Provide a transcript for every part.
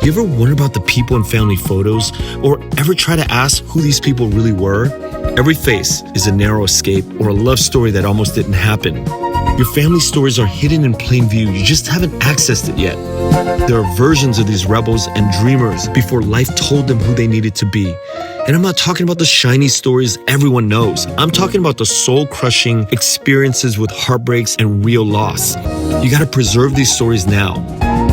You ever wonder about the people in family photos, or ever try to ask who these people really were? Every face is a narrow escape or a love story that almost didn't happen. Your family stories are hidden in plain view. You just haven't accessed it yet. There are versions of these rebels and dreamers before life told them who they needed to be. And I'm not talking about the shiny stories everyone knows. I'm talking about the soul-crushing experiences with heartbreaks and real loss. You got to preserve these stories now.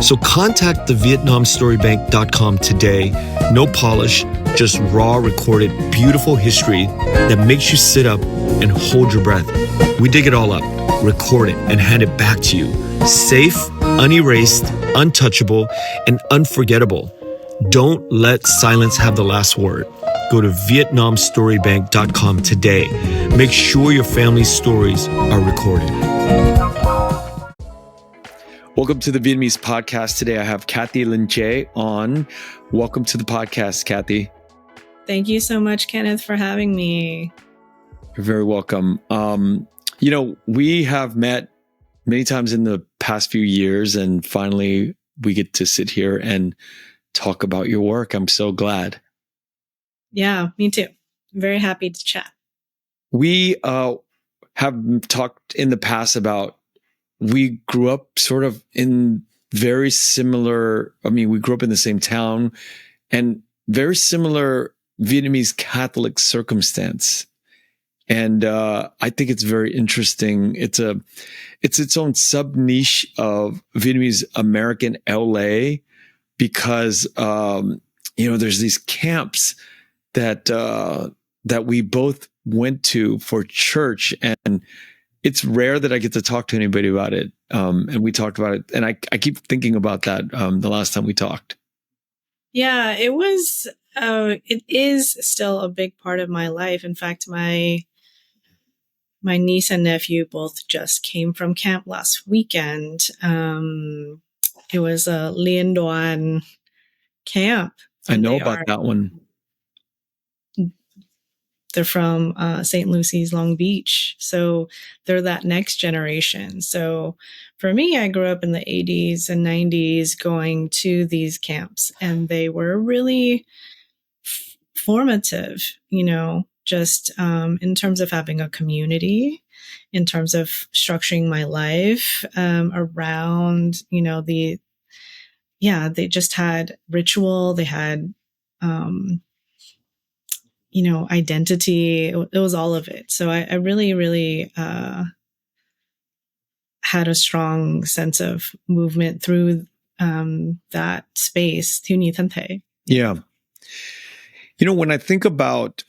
So contact the VietnamStoryBank.com today. No polish, just raw, recorded, beautiful history that makes you sit up and hold your breath. We dig it all up, record it, and hand it back to you. Safe, unerased, untouchable, and unforgettable. Don't let silence have the last word. Go to VietnamStoryBank.com today. Make sure your family's stories are recorded. Welcome to the Vietnamese podcast. Today I have Cathy Linh Che on. Welcome to the podcast, Cathy. Thank you so much, Kenneth, for having me. You're very welcome. We have met many times in the past few years, and finally we get to sit here and talk about your work. I'm so glad. Yeah, me too. Very happy to chat. We have talked in the past about we grew up sort of in very similar, we grew up in the same town and very similar Vietnamese Catholic circumstance. And I think it's very interesting. It's its own sub niche of Vietnamese American LA because, there's these camps that we both went to for church, and it's rare that I get to talk to anybody about it. And we talked about it, and I keep thinking about that the last time we talked. Yeah, it is still a big part of my life. In fact, my niece and nephew both just came from camp last weekend. It was a Liên Đoàn camp. I know about that one. They're from St. Lucy's, Long Beach. So they're that next generation. So for me, I grew up in the 80s and 90s going to these camps, and they were really formative, just in terms of having a community, in terms of structuring my life around, they just had ritual. They had, identity. It was all of it. So I really, really had a strong sense of movement through that space. Thiếu nhi thân thể. Yeah. When I think about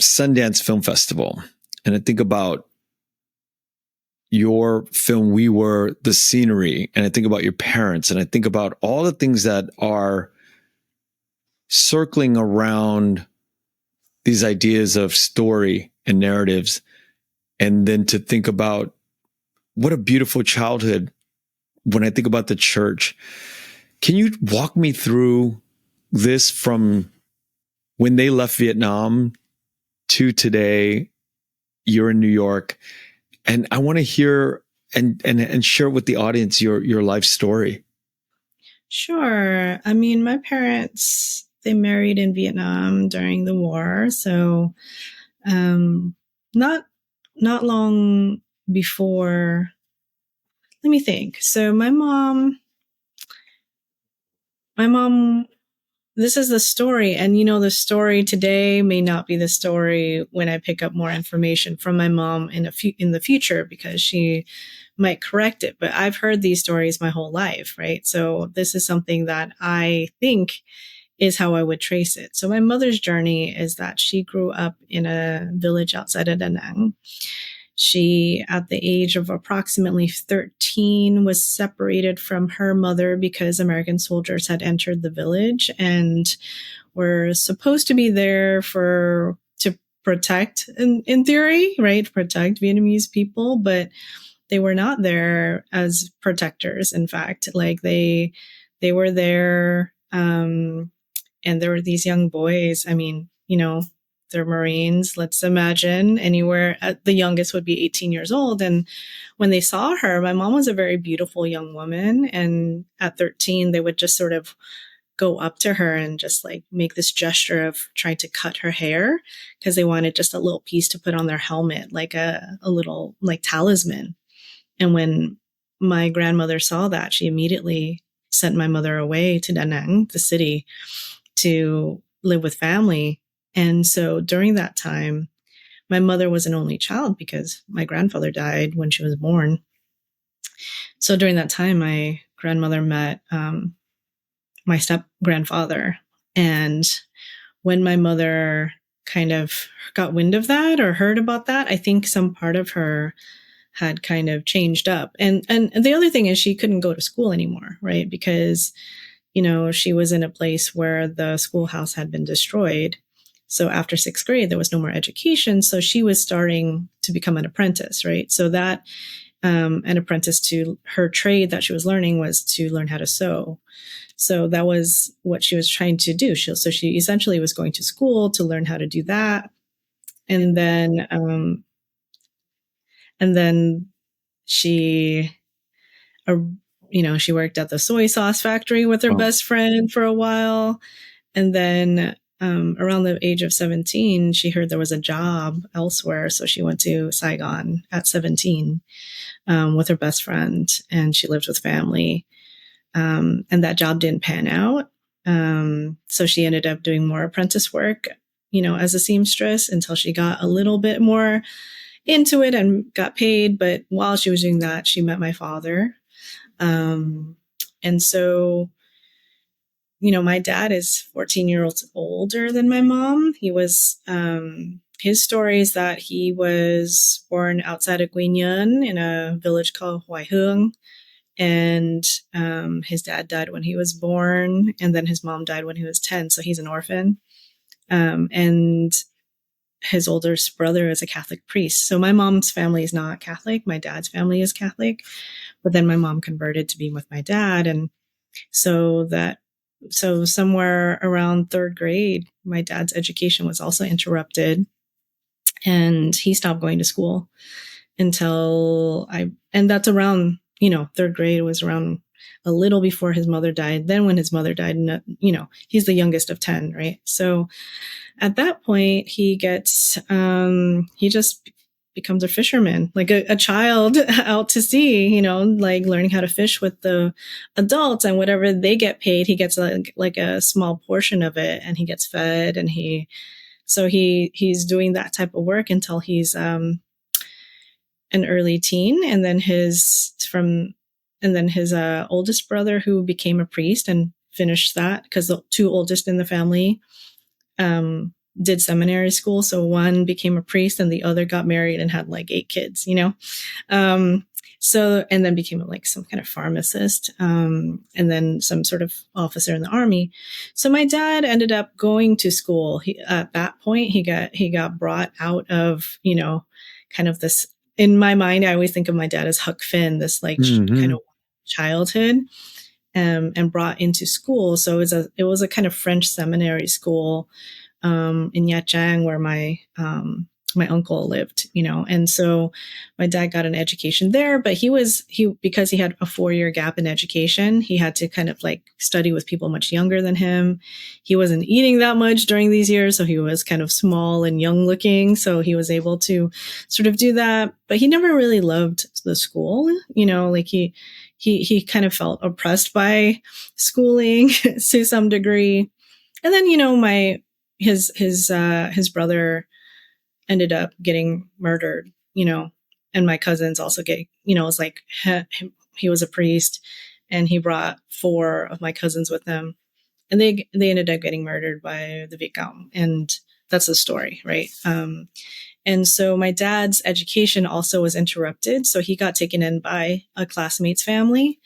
Sundance Film Festival, and I think about your film, We Were, the scenery, and I think about your parents, and I think about all the things that are circling around these ideas of story and narratives, and then to think about what a beautiful childhood when I think about the church. Can you walk me through this from when they left Vietnam to today? You're in New York, and I want to hear and share with the audience your life story. Sure. My parents, they married in Vietnam during the war. So, not long before, let me think. So my mom, this is the story. And the story today may not be the story when I pick up more information from my mom in the future, because she might correct it. But I've heard these stories my whole life, right? So this is something that I think is how I would trace it. So my mother's journey is that she grew up in a village outside of Da Nang. She, at the age of approximately 13, was separated from her mother because American soldiers had entered the village and were supposed to be there to protect, in theory, right? Protect Vietnamese people, but they were not there as protectors. In fact, they were there, and there were these young boys. they're Marines. Let's imagine anywhere the youngest would be 18 years old. And when they saw her, my mom was a very beautiful young woman. And at 13, they would just sort of go up to her and just like make this gesture of trying to cut her hair because they wanted just a little piece to put on their helmet, like a little like talisman. And when my grandmother saw that, she immediately sent my mother away to Da Nang, the city, to live with family. And so during that time, my mother was an only child because my grandfather died when she was born. So during that time, my grandmother met my step grandfather. And when my mother kind of got wind of that or heard about that, I think some part of her had kind of changed up. And the other thing is she couldn't go to school anymore, right? Because, she was in a place where the schoolhouse had been destroyed. So after 6th grade, there was no more education. So she was starting to become an apprentice, right? So that an apprentice to her trade that she was learning was to learn how to sew. So that was what she was trying to do. So she essentially was going to school to learn how to do that. And then she, she worked at the soy sauce factory with her best friend for a while. And then around the age of 17, she heard there was a job elsewhere. So she went to Saigon at 17 with her best friend, and she lived with family. And that job didn't pan out. So she ended up doing more apprentice work, as a seamstress until she got a little bit more into it and got paid. But while she was doing that, she met my father. And so, my dad is 14 years older than my mom. He was, his story is that he was born outside of Quy Nhơn in a village called Hoài Hương. And his dad died when he was born, and then his mom died when he was 10. So he's an orphan. And his oldest brother is a Catholic priest. So my mom's family is not Catholic. My dad's family is Catholic. But then my mom converted to be with my dad. And so somewhere around 3rd grade, my dad's education was also interrupted. And he stopped going to school until and that's around, 3rd grade was around a little before his mother died. Then when his mother died, he's the youngest of 10, right? So at that point, he just becomes a fisherman, like a child out to sea, like learning how to fish with the adults, and whatever they get paid, he gets like a small portion of it, and he gets fed, and he's doing that type of work until he's an early teen. And then his oldest brother, who became a priest and finished that, because the 2 oldest in the family did seminary school. So one became a priest and the other got married and had like 8 kids, so, and then became like some kind of pharmacist, and then some sort of officer in the army. So my dad ended up going to school. At that point, he got brought out of, kind of this, in my mind, I always think of my dad as Huck Finn, this like kind of childhood, and brought into school. So it was a kind of French seminary school, in Nha Trang, where my uncle lived, and so my dad got an education there, but because he had a 4-year gap in education, he had to kind of like study with people much younger than him. He wasn't eating that much during these years, so he was kind of small and young looking, so he was able to sort of do that, but he never really loved the school, like he kind of felt oppressed by schooling to some degree. And then, his brother ended up getting murdered, and my cousins also it was like he was a priest, and he brought 4 of my cousins with him, and they ended up getting murdered by the Vietcong, and that's the story, right? And so my dad's education also was interrupted, so he got taken in by a classmate's family,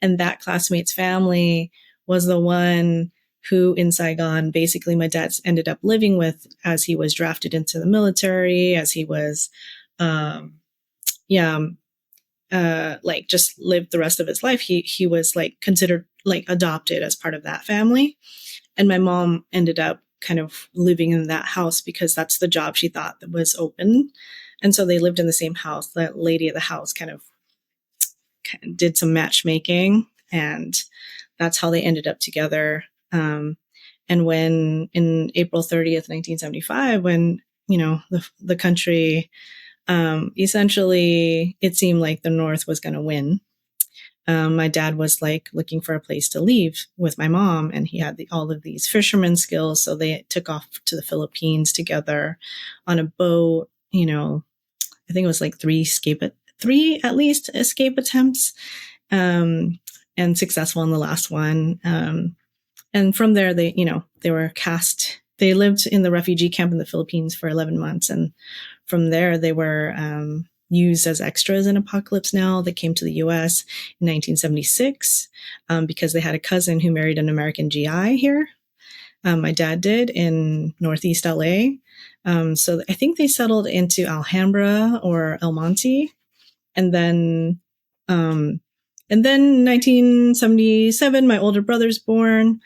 and that classmate's family was the one who in Saigon, basically my dad ended up living with as he was drafted into the military, as he was, like just lived the rest of his life. He was like considered like adopted as part of that family. And my mom ended up kind of living in that house because that's the job she thought that was open. And so they lived in the same house. The lady of the house kind of did some matchmaking, and that's how they ended up together. And when in April 30th, 1975, when, the country, essentially it seemed like the North was going to win. My dad was like looking for a place to leave with my mom, and he had all of these fisherman skills. So they took off to the Philippines together on a boat. I think it was like three at least escape attempts, and successful in the last one. And from there, they were cast. They lived in the refugee camp in the Philippines for 11 months, and from there they were used as extras in Apocalypse Now. They came to the U.S. in 1976 because they had a cousin who married an American GI here. My dad did in Northeast LA. So I think they settled into Alhambra or El Monte, and then 1977, my older brother's born.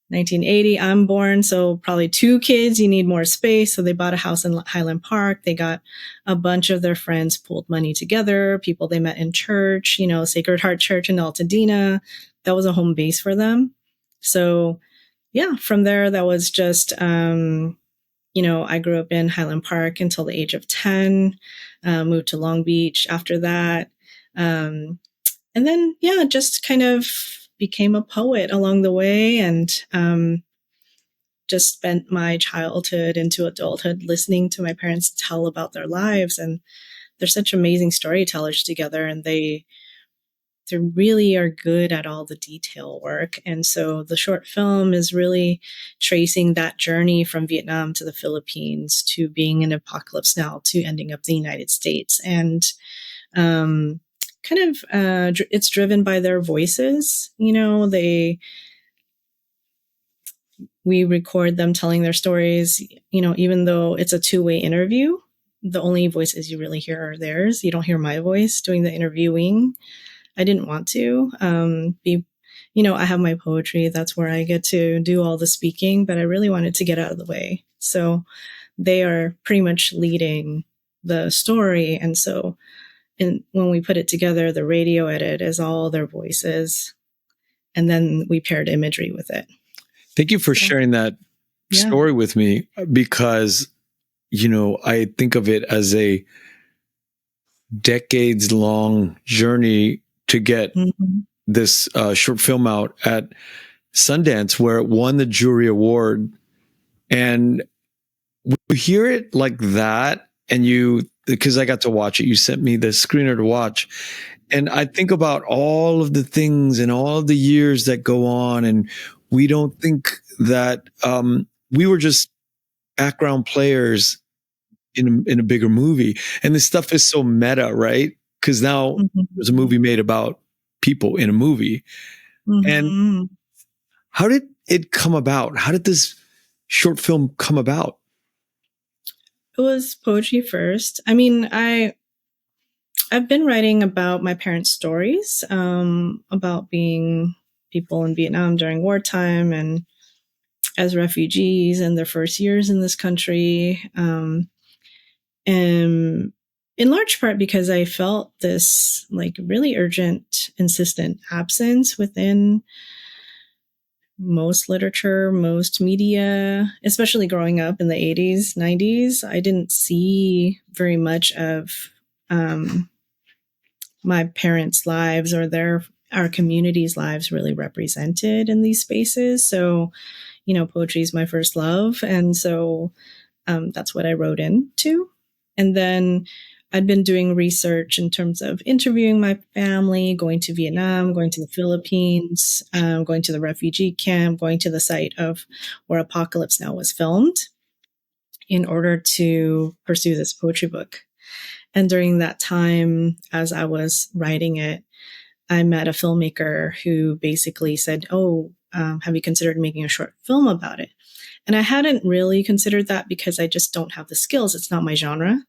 1980, I'm born. So probably 2 kids, you need more space. So they bought a house in Highland Park. They got a bunch of their friends, pooled money together, people they met in church, Sacred Heart Church in Altadena. That was a home base for them. So yeah, from there, that was just, I grew up in Highland Park until the age of 10, moved to Long Beach after that. And then, just kind of became a poet along the way, and just spent my childhood into adulthood listening to my parents tell about their lives. And they're such amazing storytellers together, and they really are good at all the detail work. And so the short film is really tracing that journey from Vietnam to the Philippines to being in Apocalypse Now to ending up in the United States. And it's driven by their voices. We record them telling their stories, even though it's a 2-way interview, the only voices you really hear are theirs. You don't hear my voice doing the interviewing. I didn't want to I have my poetry. That's where I get to do all the speaking, but I really wanted to get out of the way. So they are pretty much leading the story. And so when we put it together, the radio edit is all their voices, and then we paired imagery with it. Thank you for sharing that story with me, because, I think of it as a decades long journey to get this short film out at Sundance, where it won the jury award. And you hear it like that, and because I got to watch it, you sent me the screener to watch. And I think about all of the things and all of the years that go on, and we don't think that we were just background players in a bigger movie. And this stuff is so meta, right? Because now there's a movie made about people in a movie. And how did it come about? How did this short film come about? It was poetry first. I mean, I've been writing about my parents' stories, about being people in Vietnam during wartime and as refugees and their first years in this country. And in large part because I felt this like really urgent, insistent absence within most literature, most media, especially growing up in the 80s, 90s. I didn't see very much of my parents' lives or our community's lives really represented in these spaces. So, poetry is my first love. And so that's what I wrote into. And then I'd been doing research in terms of interviewing my family, going to Vietnam, going to the Philippines, going to the refugee camp, going to the site of where Apocalypse Now was filmed in order to pursue this poetry book. And during that time, as I was writing it, I met a filmmaker who basically said, have you considered making a short film about it? And I hadn't really considered that because I just don't have the skills. It's not my genre.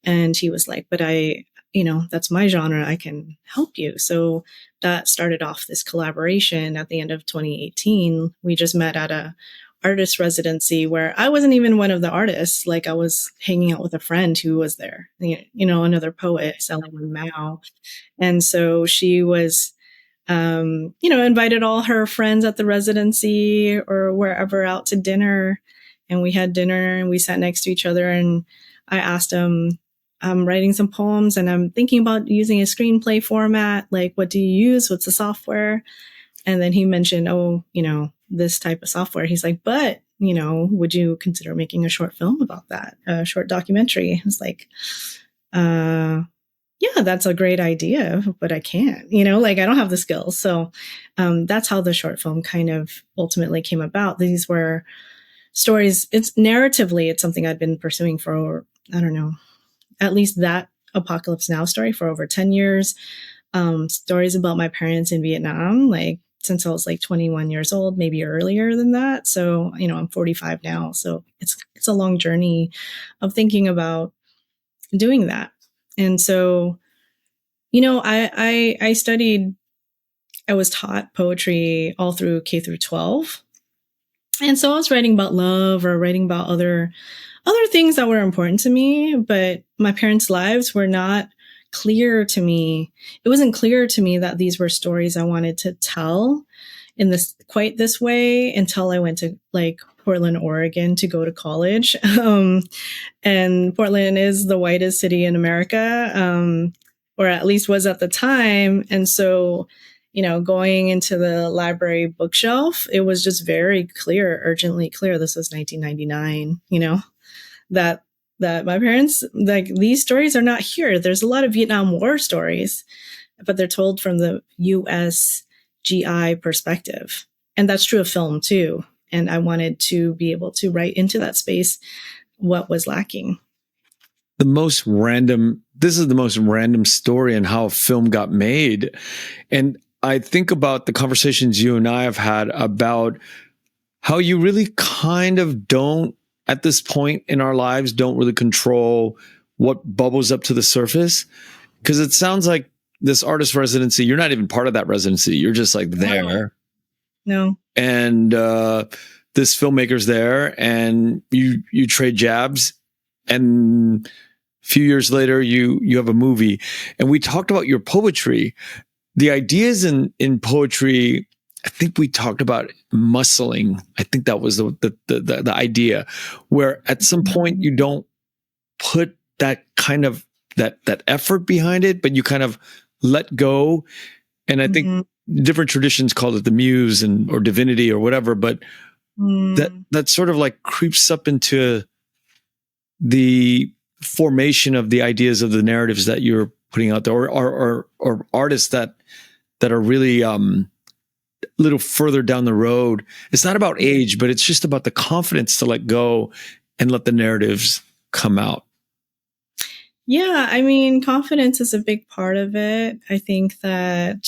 And he was like, but that's my genre. I can help you. So that started off this collaboration at the end of 2018. We just met at a artist residency where I wasn't even one of the artists. Like I was hanging out with a friend who was there, another poet, Selling Mao. And so she was, invited all her friends at the residency or wherever out to dinner. And we had dinner and we sat next to each other. And I asked him, I'm writing some poems and I'm thinking about using a screenplay format. Like, what do you use? What's the software? And then he mentioned, this type of software. He's like, but, would you consider making a short film about that? A short documentary? I was like, yeah, that's a great idea, but I can't, I don't have the skills. So that's how the short film kind of ultimately came about. These were stories. It's narratively, it's something I'd been pursuing for, I don't know, at least that Apocalypse Now story for over 10 years. Stories about my parents in Vietnam, like since I was like 21 years old, maybe earlier than that. So, I'm 45 now. So it's a long journey of thinking about doing that. And so, I studied, I was taught poetry all through K through 12. And so I was writing about love or writing about other things that were important to me, but my parents' lives were not clear to me. It wasn't clear to me that these were stories I wanted to tell in this way until I went to like Portland, Oregon to go to college. And Portland is the whitest city in America, or at least was at the time. And so, going into the library bookshelf, it was just very clear, urgently clear. This was 1999, that my parents, like, these stories are not here. There's a lot of Vietnam War stories, but they're told from the US GI perspective. And that's true of film too. And I wanted to be able to write into that space what was lacking. This is the most random story in how a film got made. And I think about the conversations you and I have had about how you really kind of don't, at this point in our lives, don't really control what bubbles up to the surface. Because it sounds like this artist residency, you're not even part of that residency. You're just like there. No. And this filmmaker's there and you trade jabs. And a few years later, you have a movie. And we talked about your poetry. The ideas in poetry, I think we talked about muscling. I think that was the idea, where at some point you don't put that kind of that effort behind it, but you kind of let go. And I think different traditions call it the muse or divinity or whatever, but that sort of like creeps up into the formation of the ideas of the narratives that you're putting out there, or artists that are really a little further down the road. It's not about age, but it's just about the confidence to let go and let the narratives come out. Yeah, I mean, confidence is a big part of it. I think that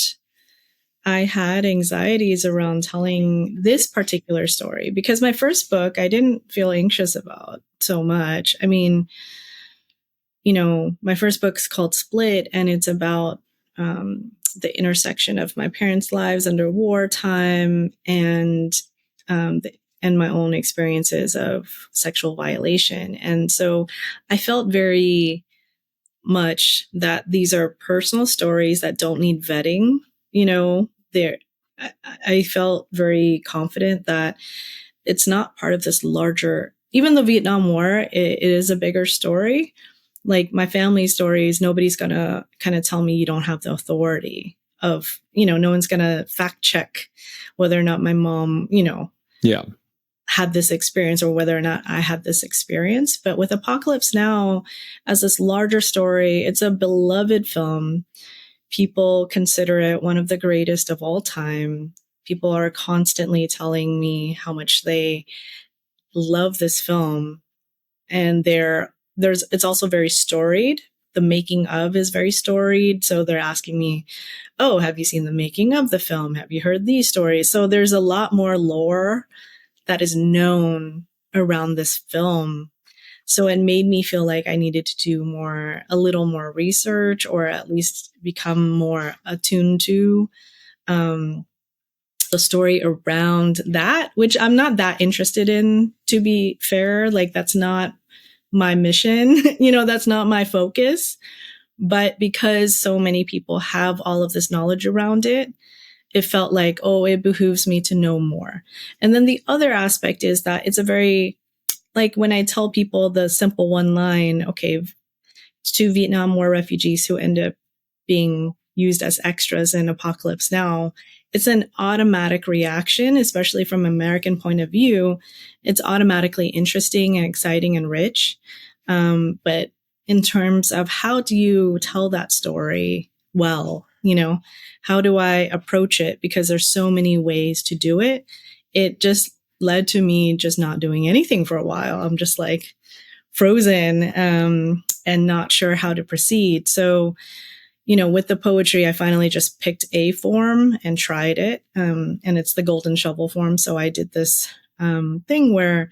I had anxieties around telling this particular story because my first book, I didn't feel anxious about so much. I mean, my first book's called Split, and it's about the intersection of my parents' lives under wartime and my own experiences of sexual violation. And so I felt very much that these are personal stories that don't need vetting. I felt very confident that it's not part of this larger, even the Vietnam War, it is a bigger story. Like my family stories, nobody's going to kind of tell me you don't have the authority of, no one's going to fact check whether or not my mom, had this experience or whether or not I had this experience. But with Apocalypse Now, as this larger story, it's a beloved film. People consider it one of the greatest of all time. People are constantly telling me how much they love this film. And it's also very storied. The making of is very storied. So they're asking me, oh, have you seen the making of the film? Have you heard these stories? So there's a lot more lore that is known around this film. So it made me feel like I needed to do a little more research, or at least become more attuned to the story around that, which I'm not that interested in, to be fair. Like, that's not my mission. That's not my focus. But because so many people have all of this knowledge around it, it felt like, oh, it behooves me to know more. And then the other aspect is that it's a very, like, when I tell people the simple one line, okay, 2 Vietnam War refugees who end up being used as extras in Apocalypse Now, it's an automatic reaction, especially from an American point of view. It's automatically interesting and exciting and rich. But in terms of how do you tell that story well, how do I approach it? Because there's so many ways to do it. It just led to me just not doing anything for a while. I'm just like frozen and not sure how to proceed. So, with the poetry, I finally just picked a form and tried it. And it's the golden shovel form. So I did this thing where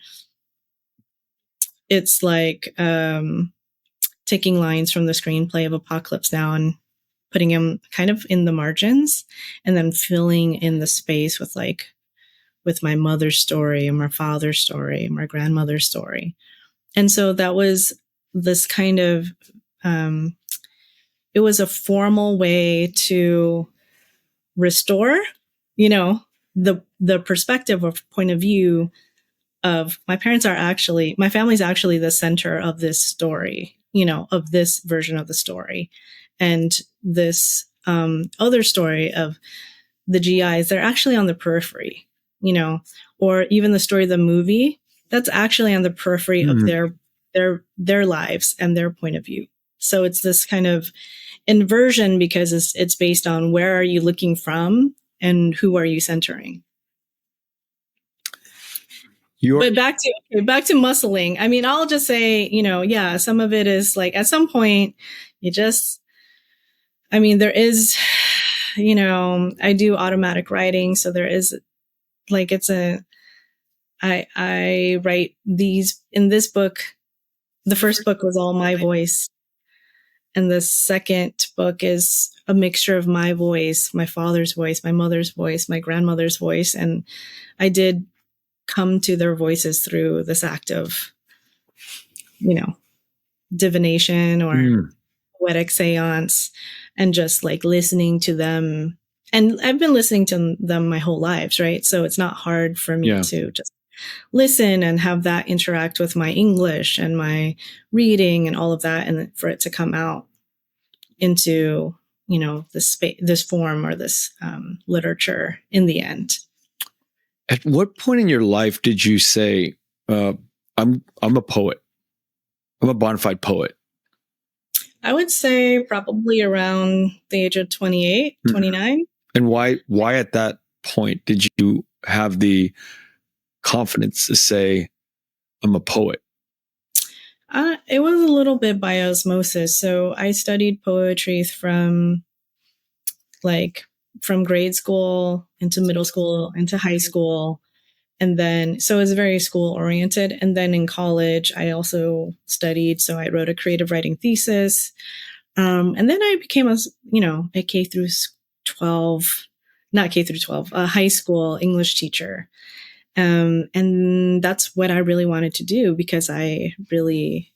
it's like taking lines from the screenplay of Apocalypse Now and putting them kind of in the margins and then filling in the space with my mother's story and my father's story and my grandmother's story. And so that was this kind of, it was a formal way to restore, the perspective or point of view of my family's actually the center of this story, of this version of the story. And this other story of the GIs, they're actually on the periphery, or even the story of the movie, that's actually on the periphery of their lives and their point of view. So it's this kind of inversion because it's based on where are you looking from and who are you centering. But back to muscling. I mean, I'll just say, some of it is like at some point there is, I do automatic writing. So there is like, I write these in this book. The first book was all my voice. And the second book is a mixture of my voice, my father's voice, my mother's voice, my grandmother's voice. And I did come to their voices through this act of, divination or poetic seance and just like listening to them. And I've been listening to them my whole lives, right? So it's not hard for me to just listen and have that interact with my English and my reading and all of that, and for it to come out into, this form or this literature in the end. At what point in your life did you say, I'm a poet? I'm a bona fide poet. I would say probably around the age of 28, 29. And why at that point did you have the confidence to say, I'm a poet? It was a little bit by osmosis. So I studied poetry from grade school into middle school into high school. And then, so it was very school oriented. And then in college, I also studied. So I wrote a creative writing thesis. And then I became a K through 12, not K through 12, a high school English teacher. And that's what I really wanted to do because I really,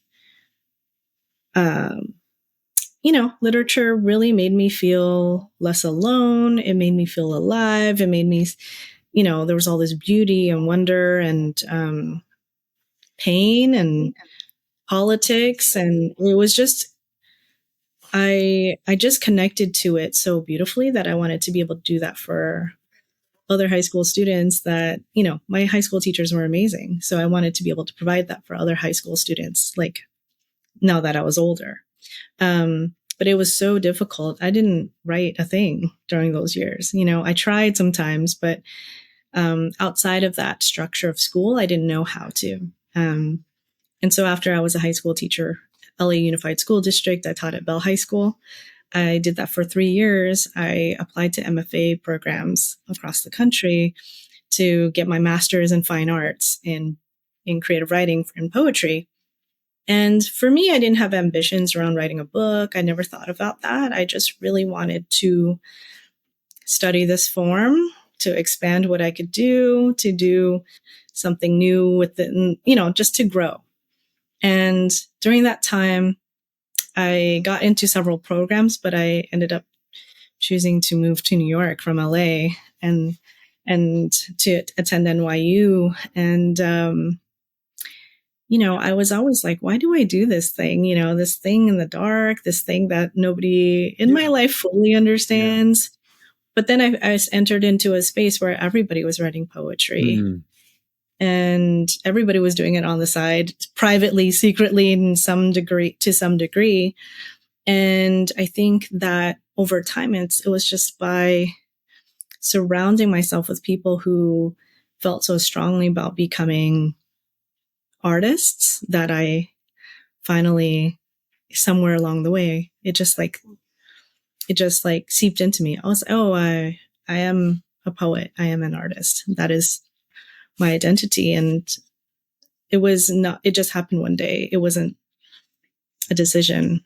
literature really made me feel less alone. It made me feel alive. It made me, there was all this beauty and wonder and pain and politics. And it was just, I just connected to it so beautifully that I wanted to be able to do that for other high school students that, my high school teachers were amazing. So I wanted to be able to provide that for other high school students, like now that I was older. But it was so difficult. I didn't write a thing during those years. I tried sometimes, but outside of that structure of school, I didn't know how to. And so after I was a high school teacher, LA Unified School District, I taught at Bell High School. I did that for 3 years. I applied to MFA programs across the country to get my master's in fine arts in creative writing and poetry. And for me, I didn't have ambitions around writing a book. I never thought about that. I just really wanted to study this form to expand what I could do, to do something new with it, just to grow. And during that time, I got into several programs, but I ended up choosing to move to New York from LA and to attend NYU. And, I was always like, why do I do this thing? This thing in the dark, this thing that nobody in my life fully understands. Yeah. But then I entered into a space where everybody was writing poetry. And everybody was doing it on the side, privately, secretly, to some degree. And I think that over time, it was just by surrounding myself with people who felt so strongly about becoming artists that I finally, somewhere along the way, it just seeped into me. I was, I am a poet. I am an artist. That is my identity. And it just happened one day. It wasn't a decision.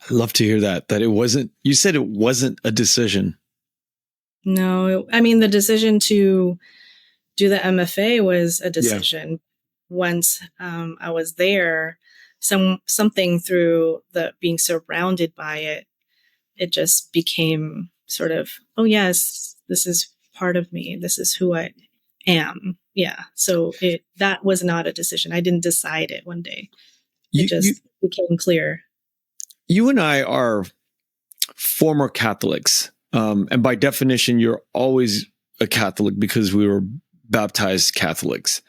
I love to hear that you said it wasn't a decision. No, the decision to do the MFA was a decision. Yeah. Once I was there, something through the being surrounded by it, it just became sort of, oh yes, this is part of me. This is who I am. Yeah. So that was not a decision. I didn't decide it one day. It just became clear. You and I are former Catholics. And by definition, you're always a Catholic because we were baptized Catholics.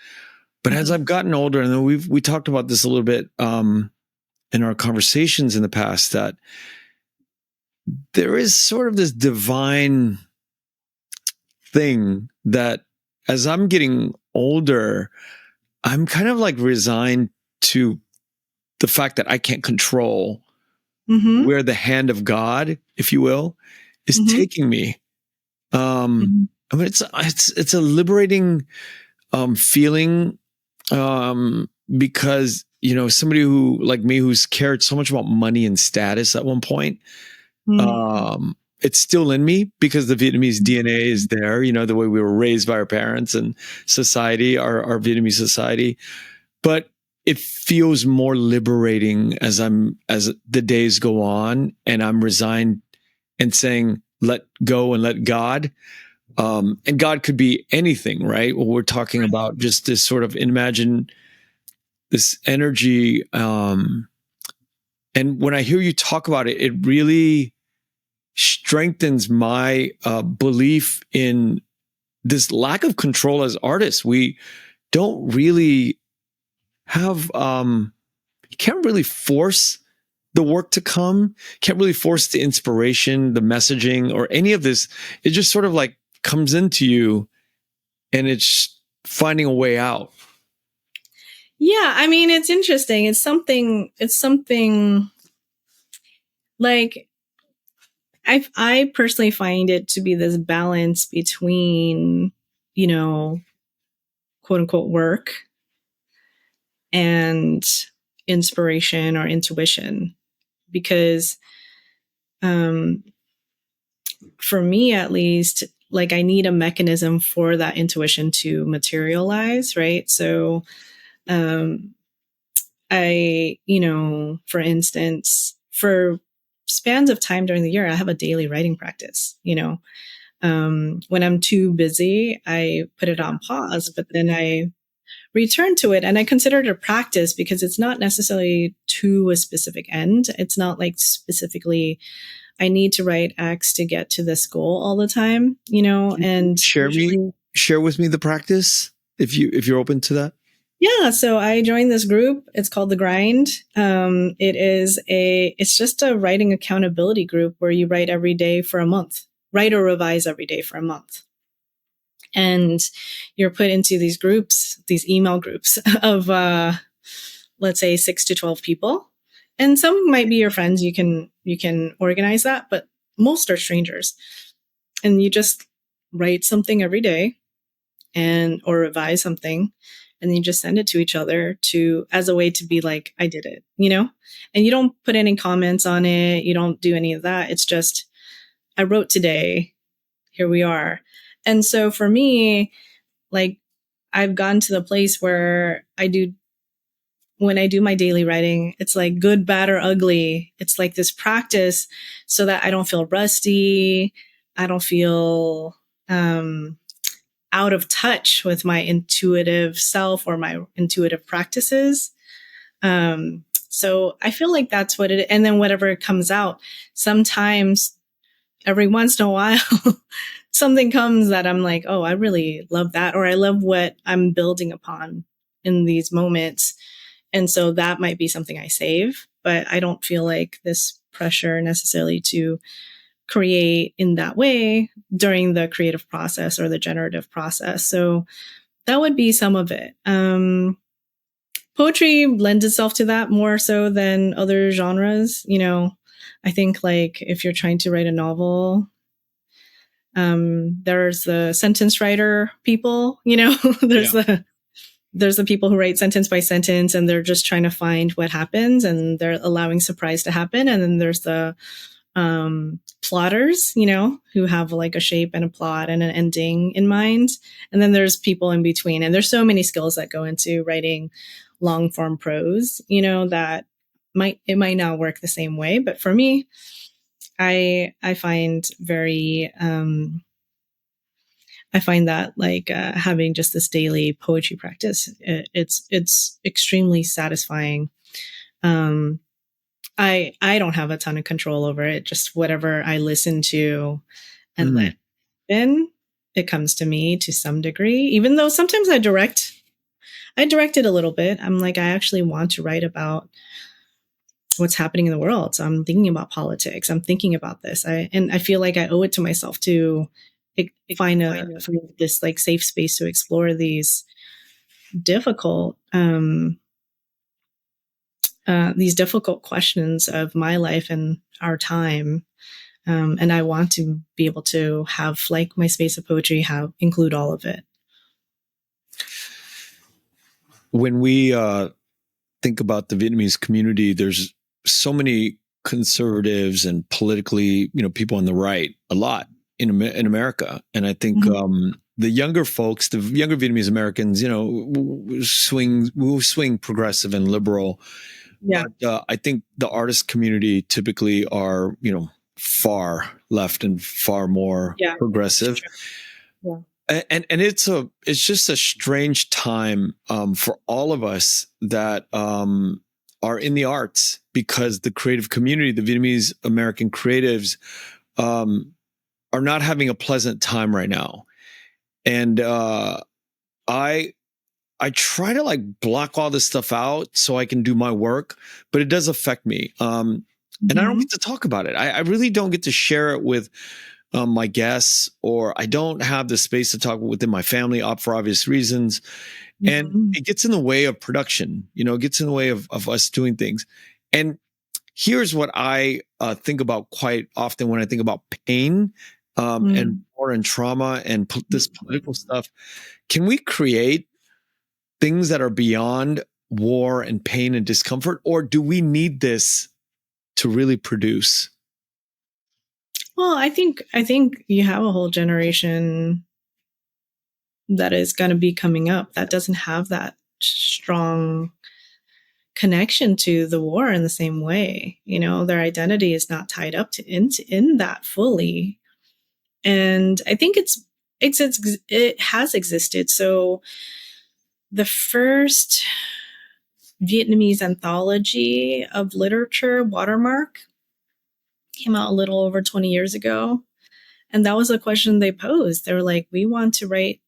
But as I've gotten older, and we talked about this a little bit in our conversations in the past, that there is sort of this divine thing that as I'm getting older, I'm kind of like resigned to the fact that I can't control where the hand of God, if you will, is taking me. It's a liberating feeling because, somebody who like me, who's cared so much about money and status at one point, it's still in me because the Vietnamese DNA is there, the way we were raised by our parents and society, our Vietnamese society. But it feels more liberating as the days go on and I'm resigned and saying, let go and let God. And God could be anything, right? Well, we're talking about just this sort of imagine this energy. And when I hear you talk about it, it really strengthens my belief in this lack of control as artists. We don't really have, you can't really force the work to come, can't really force the inspiration, the messaging, or any of this. It just sort of like comes into you and it's finding a way out. Yeah. It's interesting. It's something like I personally find it to be this balance between, quote unquote work and inspiration or intuition, because for me, at least, like I need a mechanism for that intuition to materialize. Right. So, for instance, for spans of time during the year, I have a daily writing practice. When I'm too busy, I put it on pause, but then I return to it. And I consider it a practice because it's not necessarily to a specific end. It's not like specifically, I need to write X to get to this goal all the time, and share with me the practice if you're open to that. Yeah. So I joined this group. It's called The Grind. It's just a writing accountability group where you write every day for a month, write or revise every day for a month. And you're put into these groups, these email groups of, let's say 6 to 12 people. And some might be your friends. You can organize that, but most are strangers. And you just write something every day or revise something. And then you just send it to each other as a way to be like, I did it, and you don't put any comments on it. You don't do any of that. It's just, I wrote today here we are. And so for me, like, I've gotten to the place where when I do my daily writing, it's like good, bad, or ugly. It's like this practice so that I don't feel rusty. I don't feel out of touch with my intuitive self or my intuitive practices. So I feel like that's what it, and then whatever comes out, sometimes every once in a while, something comes that I'm like, oh, I really love that. Or I love what I'm building upon in these moments. And so that might be something I save, but I don't feel like this pressure necessarily to create in that way during the creative process or the generative process. So that would be some of it. Poetry lends itself to that more so than other genres. I think like if you're trying to write a novel, there's the sentence writer people, there's the people who write sentence by sentence and they're just trying to find what happens and they're allowing surprise to happen. And then there's the plotters, who have like a shape and a plot and an ending in mind. And then there's people in between. And there's so many skills that go into writing long form prose, that it might not work the same way. But for me, I find I find that like having just this daily poetry practice, it's extremely satisfying. I don't have a ton of control over it. Just whatever I listen to and let in, it comes to me to some degree. Even though sometimes I direct it a little bit. I'm like, I actually want to write about what's happening in the world. So I'm thinking about politics. I'm thinking about this. I feel like I owe it to myself to find this like safe space to explore these difficult questions of my life and our time. And I want to be able to have like my space of poetry, include all of it. When we think about the Vietnamese community, there's so many conservatives and politically, people on the right, a lot in America. And I think the younger folks, the younger Vietnamese Americans, will swing progressive and liberal. Yeah. But I think the artist community typically are, far left and far more progressive. Yeah. And it's just a strange time for all of us that are in the arts, because the creative community, the Vietnamese American creatives, are not having a pleasant time right now. And I try to like block all this stuff out so I can do my work, but it does affect me. And I don't get to talk about it. I really don't get to share it with my guests, or I don't have the space to talk within my family for obvious reasons. And it gets in the way of production, it gets in the way of us doing things. And here's what I think about quite often when I think about pain and war and trauma and this political stuff. Can we create things that are beyond war and pain and discomfort, or do we need this to really produce? Well, I think you have a whole generation that is going to be coming up that doesn't have that strong connection to the war in the same way. Their identity is not tied up in that fully. And I think it has existed. So the first Vietnamese anthology of literature, Watermark, came out a little over 20 years ago. And that was a question they posed. They were like, we want to write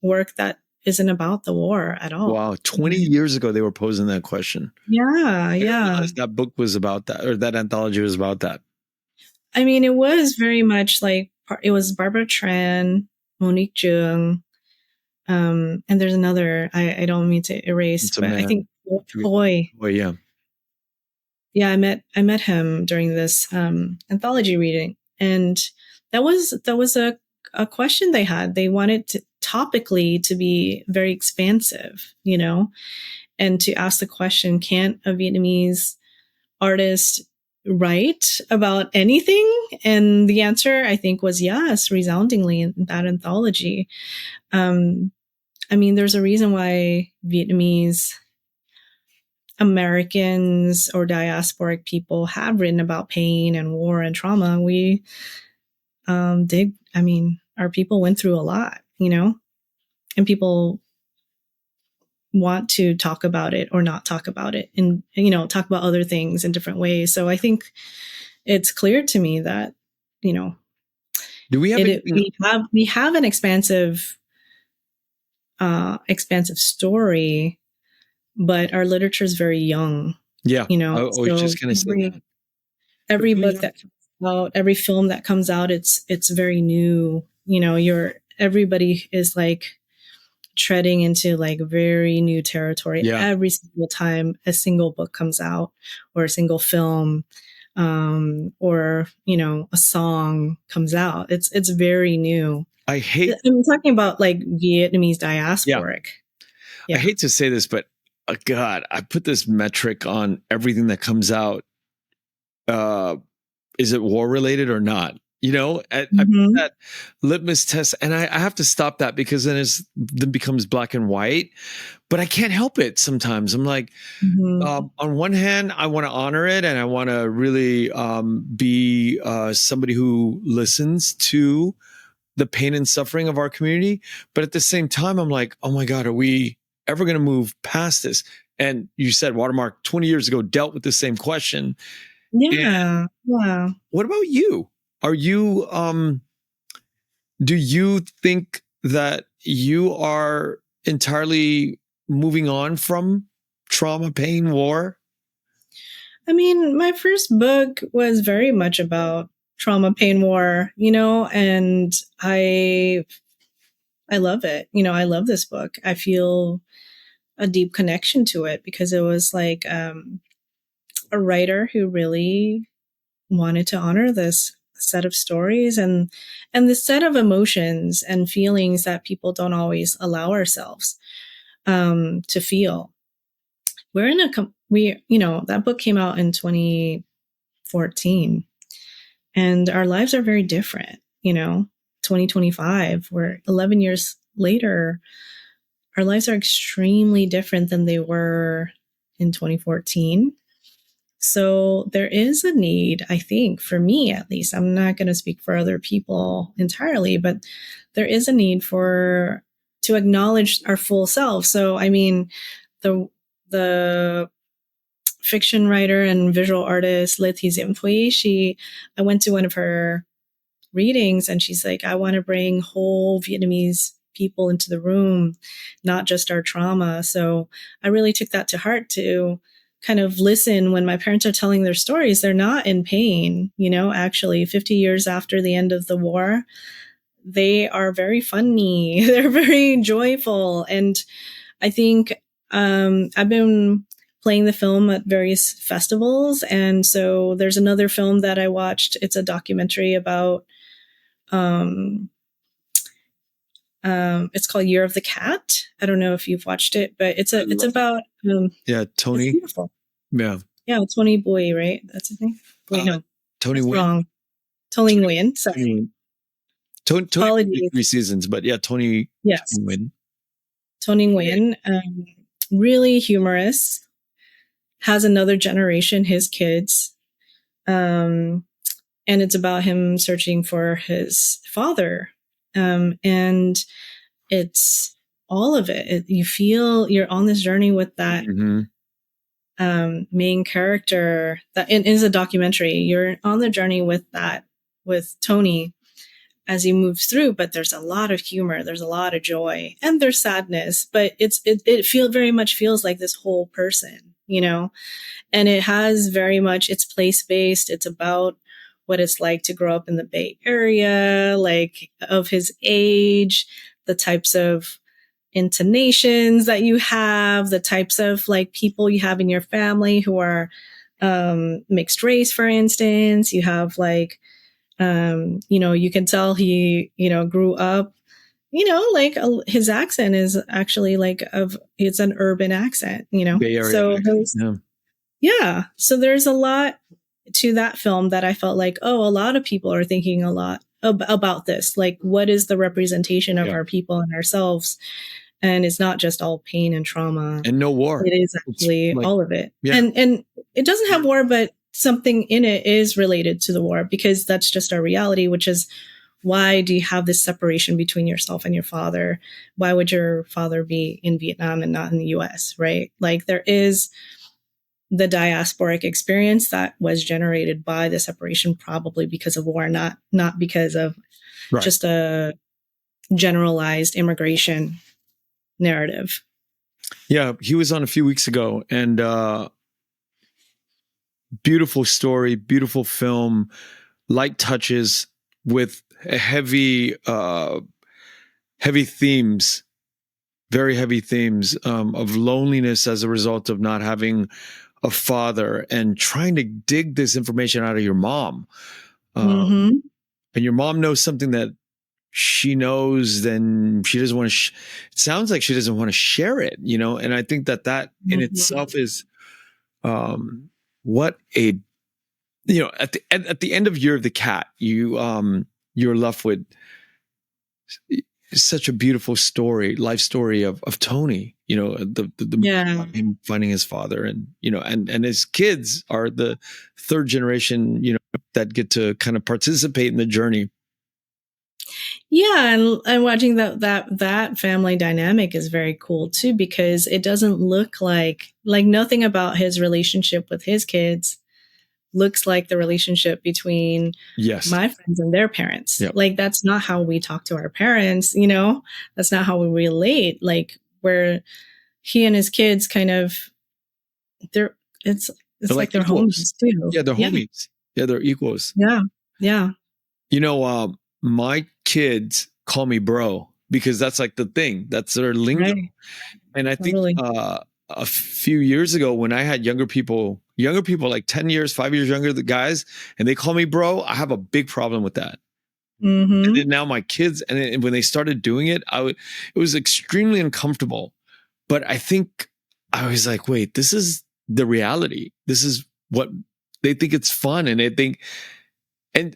work that isn't about the war at all. Wow. 20 years ago, they were posing that question. Yeah. I didn't realize that book was about that, or that anthology was about that. I mean, it was very much like, it was Barbara Tran, Monique Jung, and there's another, I don't mean to erase, but I think Hoy. Oh, yeah. Yeah, I met him during this anthology reading, and that was a question they had. They wanted topically to be very expansive, and to ask the question: can't a Vietnamese artist write about anything? And the answer, I think, was yes, resoundingly in that anthology. I mean, there's a reason why Vietnamese Americans or diasporic people have written about pain and war and trauma. We our people went through a lot, and people want to talk about it or not talk about it and, talk about other things in different ways. So I think it's clear to me that, Do we have we have an expansive story, but our literature is very young. Yeah. I So was just going to say that. Every book that comes out, every film that comes out, it's very new. Everybody is like treading into like very new territory every single time a single book comes out or a single film, or a song comes out. It's very new. I'm talking about like Vietnamese diasporic. Yeah. I hate to say this, but God, I put this metric on everything that comes out. Is it war related or not? I put that litmus test, and I have to stop that because then it becomes black and white. But I can't help it sometimes. I'm like, on one hand, I want to honor it, and I want to really be somebody who listens to the pain and suffering of our community. But at the same time, I'm like, oh my God, are we ever going to move past this? And you said Watermark 20 years ago dealt with the same question. Yeah. Yeah. What about you? Are you, do you think that you are entirely moving on from trauma, pain, war? I mean, my first book was very much about trauma, pain, war, and I love it. I love this book. I feel a deep connection to it because it was like, a writer who really wanted to honor this set of stories and this set of emotions and feelings that people don't always allow ourselves to feel. That book came out in 2014, and our lives are very different. 2025, we're 11 years later. Our lives are extremely different than they were in 2014. So there is a need, I think, for me at least. I'm not going to speak for other people entirely, but there is a need to acknowledge our full self. So, I mean, the fiction writer and visual artist Letty Zimpui, I went to one of her readings and she's like, I want to bring whole Vietnamese people into the room, not just our trauma. So I really took that to heart to kind of listen when my parents are telling their stories. They're not in pain, actually 50 years after the end of the war, they are very funny. They're very joyful. And I think, I've been playing the film at various festivals. And so there's another film that I watched. It's a documentary about, it's called Year of the Cat. I don't know if you've watched it, but it's about, Tony. It's beautiful. Yeah. Yeah. Tony Boy, right? That's his name. Wait, no. Tony Nguyen. Wrong. Tony Nguyen. Sorry. Tony 3 seasons, but yeah, Tony. Yes. Tony Nguyen. Tony Nguyen, really humorous, has another generation, his kids. And it's about him searching for his father. And it's all of it. You feel you're on this journey with that main character that is a documentary. You're on the journey with Tony as he moves through, but there's a lot of humor, there's a lot of joy, and there's sadness, but it very much feels like this whole person, and it has very much, it's place-based. It's about what it's like to grow up in the Bay Area, like of his age, the types of intonations that you have, the types of like people you have in your family who are mixed race, for instance. You have like, you can tell he, grew up, like his accent is actually like it's an urban accent, Bay Area so accent, yeah. So there's a lot. to that film that I felt like, oh, a lot of people are thinking a lot about this. Like, what is the representation of our people and ourselves? And it's not just all pain and trauma. And no war. It is actually all of it. Yeah. And it doesn't have war, but something in it is related to the war, because that's just our reality, which is, why do you have this separation between yourself and your father? Why would your father be in Vietnam and not in the US, right? Like, there is the diasporic experience that was generated by the separation, probably because of war, not because of just a generalized immigration narrative. Yeah, he was on a few weeks ago, and beautiful story, beautiful film, light touches with heavy themes, very heavy themes of loneliness as a result of not having a father, and trying to dig this information out of your mom. And your mom knows something that she knows, then she doesn't want to, it sounds like she doesn't want to share it, you know? And I think that in itself is what a, you know, at the end of Year of the Cat, you're left with such a beautiful story, life story of Tony, you know, him finding his father, and, you know, and his kids are the third generation, you know, that get to kind of participate in the journey. Yeah, and watching that family dynamic is very cool too, because it doesn't look like nothing about his relationship with his kids looks like the relationship between my friends and their parents. Yep. Like, that's not how we talk to our parents, you know? That's not how we relate. Like, where he and his kids kind of, it's like they're homies too. Yeah, they're homies. Yeah, they're equals. Yeah. Yeah. You know, my kids call me bro, because that's like the thing. That's their lingo. Right. And I think a few years ago, when I had younger people like 10 years, 5 years younger, the guys, and they call me bro, I have a big problem with that. And then now my kids, and when they started doing it, it was extremely uncomfortable. But I think I was like, wait, this is the reality. This is what they think. It's fun, and they think,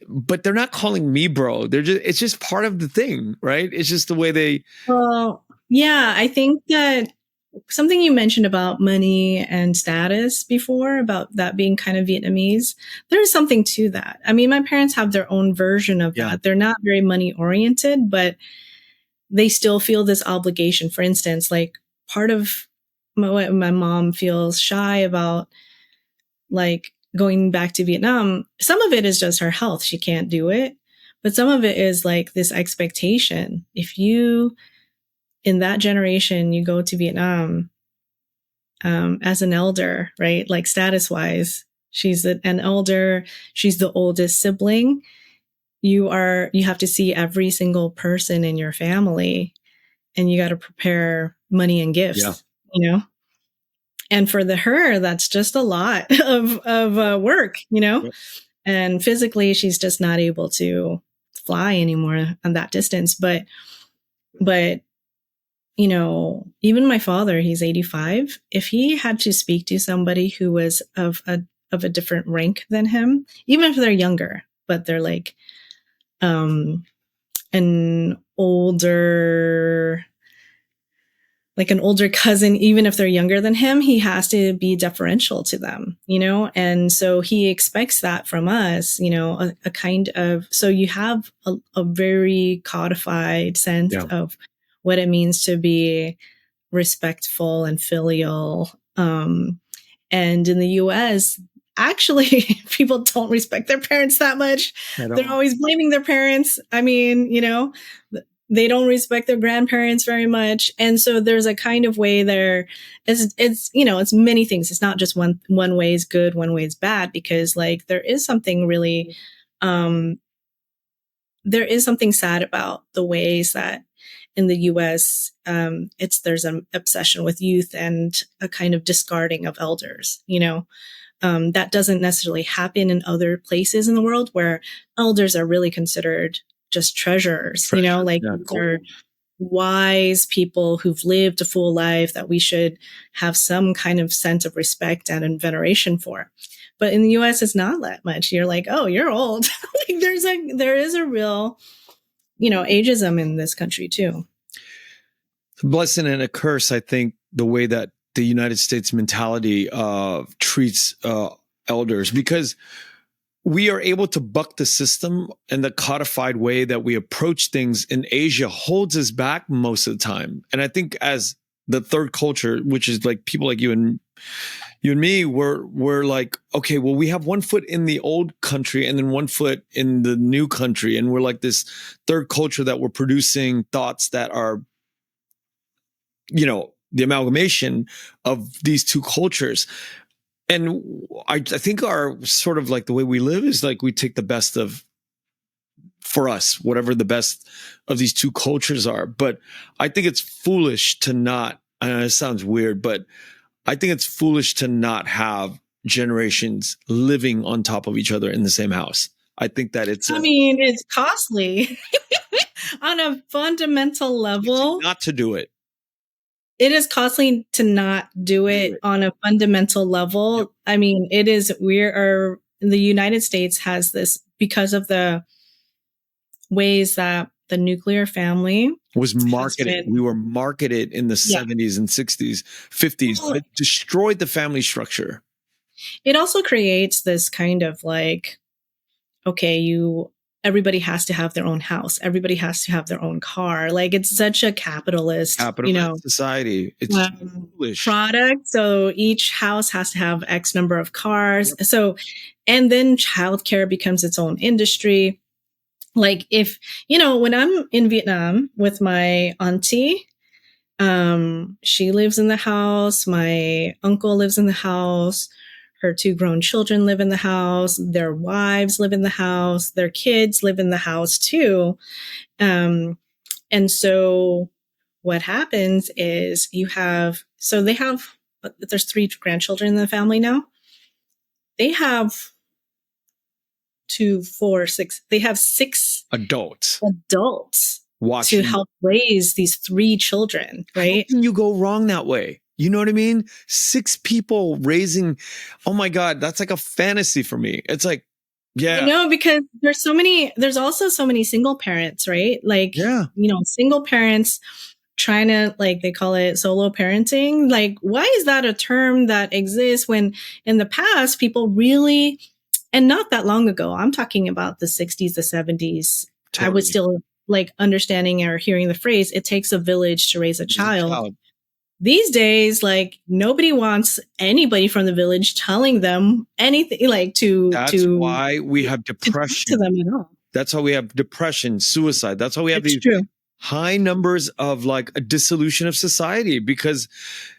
but they're not calling me bro. It's just part of the thing, right? It's just the way they. Well, yeah, I think that something you mentioned about money and status before, about that being kind of Vietnamese, there's something to that. I mean, my parents have their own version of that. They're not very money oriented, but they still feel this obligation. For instance, like, part of what my mom feels shy about, like, going back to Vietnam, some of it is just her health. She can't do it. But some of it is like this expectation. If you, in that generation, you go to Vietnam as an elder, right? Like, status wise, she's an elder. She's the oldest sibling. You have to see every single person in your family, and you got to prepare money and gifts, you know? And for her, that's just a lot of work, you know? Yep. And physically, she's just not able to fly anymore on that distance. But, you know, even my father, he's 85. If he had to speak to somebody who was of a different rank than him, even if they're younger, but they're like an older cousin, even if they're younger than him, he has to be deferential to them, you know? And so he expects that from us, you know, a kind of, so you have a very codified sense of what it means to be respectful and filial. And in the US, actually, people don't respect their parents that much. They're always blaming their parents. I mean, you know, they don't respect their grandparents very much. And so there's a kind of way there. It's, you know, it's many things. It's not just one way is good, one way is bad, because, like, there is something really, there is something sad about the ways that in the US, there's an obsession with youth and a kind of discarding of elders, you know. That doesn't necessarily happen in other places in the world where elders are really considered just treasures, you know, like, they're wise people who've lived a full life that we should have some kind of sense of respect and veneration for. But in the US, it's not that much. You're like, oh, you're old. Like there is a real, ageism in this country too. A blessing and a curse, I think, the way that the United States mentality treats elders, because we are able to buck the system, and the codified way that we approach things in Asia holds us back most of the time. And I think as the third culture, which is like people like you and me, we're like, okay, well, we have one foot in the old country and then one foot in the new country. And we're like this third culture that we're producing thoughts that are, the amalgamation of these two cultures. And I think our sort of like the way we live is like we take the best of, for us, whatever the best of these two cultures are. But I think it's foolish to not, I know it sounds weird, but I think it's foolish to not have generations living on top of each other in the same house. I think that it's costly on a fundamental level. Not to do it. It is costly to not do it on a fundamental level. Yep. I mean, the United States has this because of the ways that the nuclear family was marketed. We were marketed in the 70s and 60s, 50s. It destroyed the family structure. It also creates this kind of like, okay, everybody has to have their own house. Everybody has to have their own car. Like it's such a capitalist society. It's foolish product. So each house has to have X number of cars. Yep. So, and then childcare becomes its own industry. Like if, when I'm in Vietnam with my auntie, she lives in the house. My uncle lives in the house. Her 2 grown children live in the house. Their wives live in the house. Their kids live in the house too. And so what happens is there's 3 grandchildren in the family now. They have 2, 4, 6. They have 6 adults watching to help raise these 3 children, right? How can you go wrong that way? You know what I mean? 6 people raising. Oh my God, that's like a fantasy for me. It's like, yeah. No, because there's also so many single parents, right? Like, single parents trying to, like, they call it solo parenting. Like, why is that a term that exists when in the past people really, and not that long ago, I'm talking about the 60s, the 70s, totally. I was still like understanding or hearing the phrase, it takes a village to raise a child. These days, like nobody wants anybody from the village telling them anything, like That's why we have depression. To them at all. That's how we have depression, suicide. That's how we have these high numbers of like a dissolution of society, because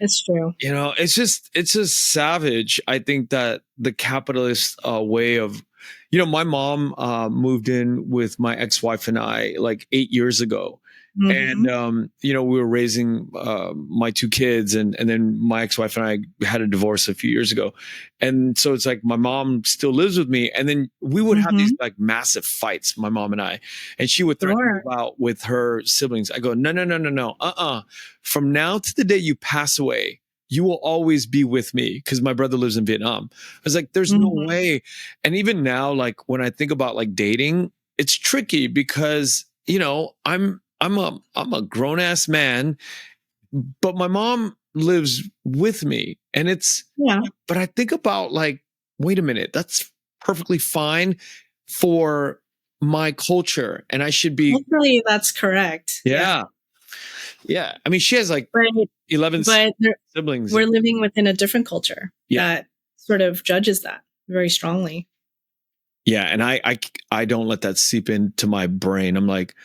it's true. It's just savage. I think that the capitalist way of, my mom moved in with my ex-wife and I like 8 years ago. Mm-hmm. And, we were raising my 2 kids, and then my ex-wife and I had a divorce a few years ago. And so it's like my mom still lives with me. And then we would have these like massive fights, my mom and I. And she would threaten me out with her siblings. I go, no. From now to the day you pass away, you will always be with me, because my brother lives in Vietnam. I was like, there's no way. And even now, like when I think about like dating, it's tricky because, I'm a grown ass man, but my mom lives with me, and but I think about like, wait a minute, that's perfectly fine for my culture, and I should be. Hopefully that's correct. Yeah. I mean, she has like 11 siblings. We're living within a different culture that sort of judges that very strongly. Yeah. And I don't let that seep into my brain. I'm like,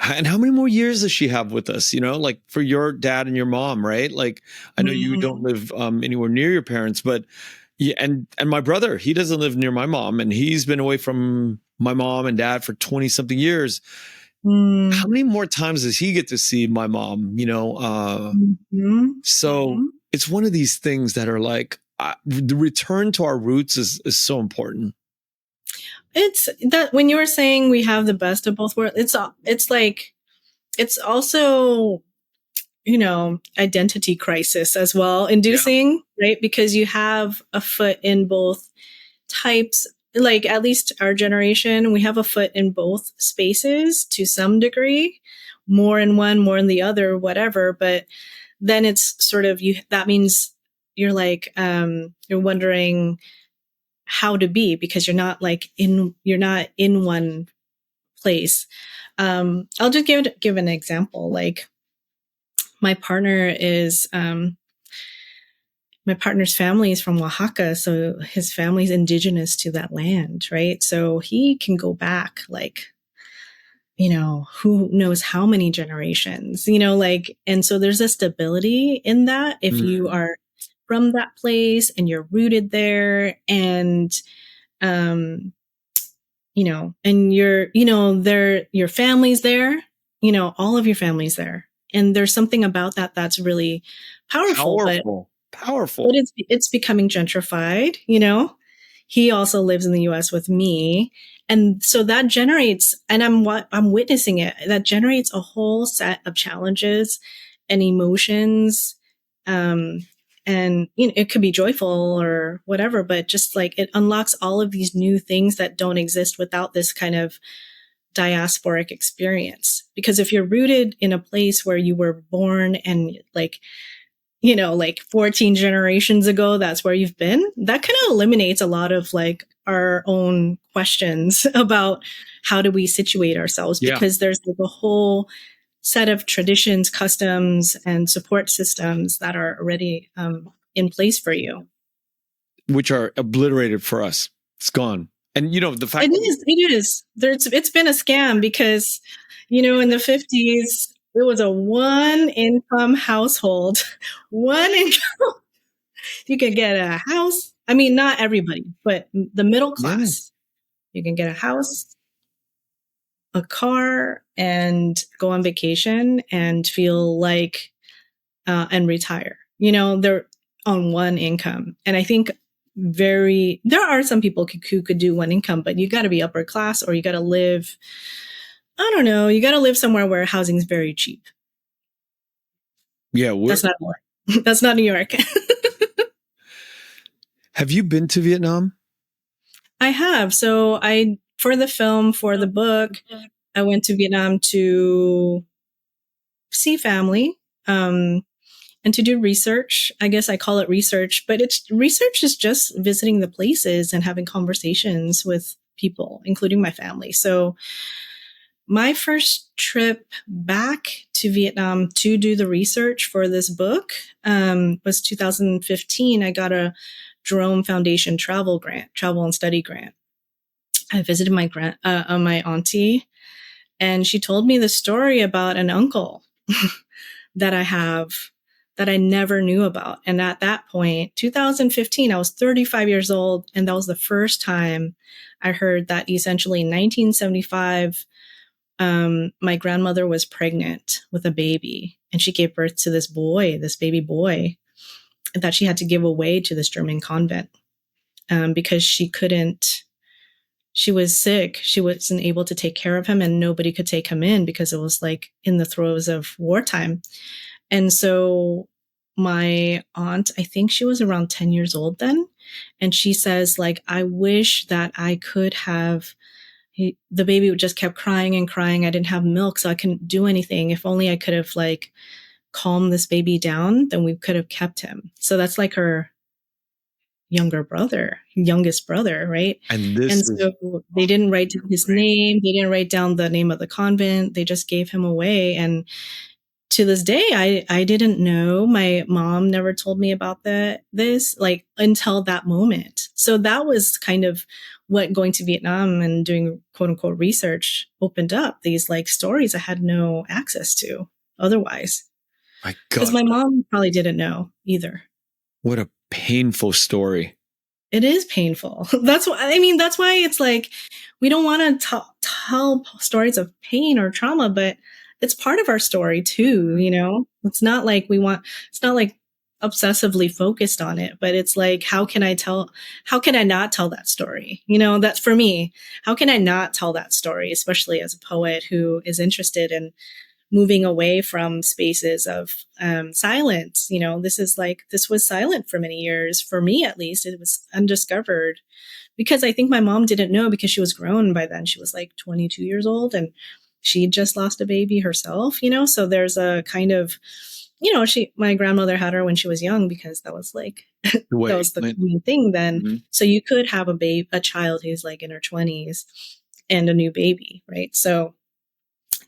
and how many more years does she have with us? Like for your dad and your mom, right? Like I know you don't live anywhere near your parents, but and my brother, he doesn't live near my mom, and he's been away from my mom and dad for 20 something years. How many more times does he get to see my mom? So it's one of these things that are like the return to our roots is so important. It's that when you were saying we have the best of both worlds, it's like, it's also, identity crisis as well inducing, right? Because you have a foot in both types, like at least our generation, we have a foot in both spaces to some degree, more in one, more in the other, whatever. But then it's sort of that means you're like, you're wondering how to be, because you're not in one place. I'll just give an example. Like my partner's family is from Oaxaca, so his family's indigenous to that land, right? So he can go back like, who knows how many generations, like, and so there's a stability in that if you are from that place and you're rooted there, and and your family's there, all of your family's there. And there's something about that that's really powerful. Powerful. But it's becoming gentrified, He also lives in the US with me. And so that generates, and I'm witnessing it, that generates a whole set of challenges and emotions. And it could be joyful or whatever, but just like it unlocks all of these new things that don't exist without this kind of diasporic experience. Because if you're rooted in a place where you were born and like 14 generations ago, that's where you've been, that kind of eliminates a lot of like our own questions about how do we situate ourselves, because there's like a whole set of traditions, customs, and support systems that are already in place for you, which are obliterated for us. It's gone. And the fact it is. It's been a scam because, in the 50s, it was a one income household. One income. You could get a house. I mean, not everybody, but the middle class. You can get a house, a car, and go on vacation and feel like, and retire. They're on one income. And I think there are some people who could do one income, but you got to be upper class, or you got to live, I don't know, you got to live somewhere where housing is very cheap. Yeah. That's not New York. Have you been to Vietnam? I have. So for the film, for the book, I went to Vietnam to see family, and to do research. I guess I call it research, but research is just visiting the places and having conversations with people, including my family. So my first trip back to Vietnam to do the research for this book was 2015. I got a Jerome Foundation travel and study grant. I visited my auntie, and she told me the story about an uncle that I have that I never knew about. And at that point, 2015, I was 35 years old. And that was the first time I heard that essentially in 1975, my grandmother was pregnant with a baby, and she gave birth to this baby boy that she had to give away to this German convent, because she was sick. She wasn't able to take care of him, and nobody could take him in because it was like in the throes of wartime. And so my aunt, I think she was around 10 years old then. And she says, like, I wish that I could have, the baby just kept crying and crying. I didn't have milk, so I couldn't do anything. If only I could have like calmed this baby down, then we could have kept him. So that's like her youngest brother, right? And so they didn't write down his name. They didn't write down the name of the convent. They just gave him away. And to this day, I didn't know. My mom never told me about this like until that moment. So that was kind of what going to Vietnam and doing quote unquote research opened up, these like stories I had no access to otherwise. My God. Because my mom probably didn't know either. What a painful story. It is painful. That's why it's like, we don't want to tell stories of pain or trauma, but it's part of our story too. It's not like it's not like obsessively focused on it, but it's like, how can I not tell that story? That's for me. How can I not tell that story, especially as a poet who is interested in moving away from spaces of silence. This was silent for many years. For me, at least, it was undiscovered because I think my mom didn't know because she was grown by then. She was like 22 years old and she just lost a baby herself, so there's a kind of, my grandmother had her when she was young because that was like, that was the common thing then. Mm-hmm. So you could have a child who's like in her 20s and a new baby, right? So